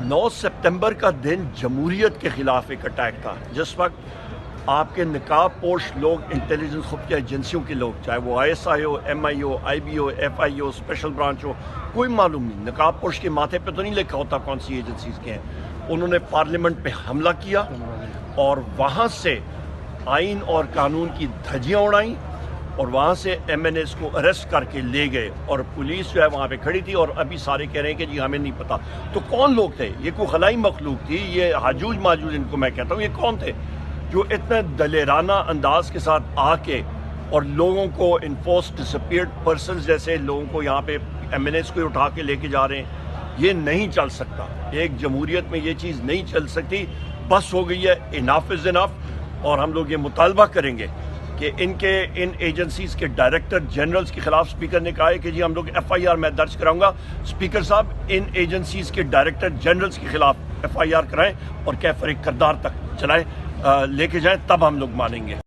9 सितंबर का दिन जमहूरियत के खिलाफ एक अटैक था, जिस वक्त आपके नकाब पोश लोग, इंटेलिजेंस खुफिया एजेंसियों के लोग, चाहे वो ISI हो, MI हो, IB हो, FI हो, स्पेशल ब्रांच हो, कोई मालूम नहीं, नकाब पोश के माथे पे तो नहीं लिखा होता कौन सी एजेंसीज के हैं। उन्होंने पार्लियामेंट पे हमला किया और वहाँ से आइन और कानून की धज्जियाँ उड़ाई और वहाँ से MNAs को अरेस्ट करके ले गए और पुलिस जो है वहाँ पे खड़ी थी और अभी सारे कह रहे हैं कि जी हमें नहीं पता। तो कौन लोग थे? ये कोई खलाई मखलूक थी? ये हाजूज माजूज इनको मैं कहता हूँ, ये कौन थे जो इतने दलेराना अंदाज के साथ आके और लोगों को इन्फोर्स डिसअपीयर्ड पर्सन जैसे लोगों को यहाँ पे MNAs को उठा के लेके जा रहे हैं? ये नहीं चल सकता, एक जमहूरियत में ये चीज़ नहीं चल सकती। बस हो गई है, इनफ इज़ इनफ। और हम लोग ये मुतालबा करेंगे कि इन एजेंसीज के डायरेक्टर जनरल्स के खिलाफ स्पीकर ने कहा है कि जी हम लोग FIR मैं दर्ज कराऊंगा। स्पीकर साहब, इन एजेंसीज के डायरेक्टर जनरल्स के खिलाफ FIR कराएं और कैफर किरदार तक चलाएं, लेके जाएं, तब हम लोग मानेंगे।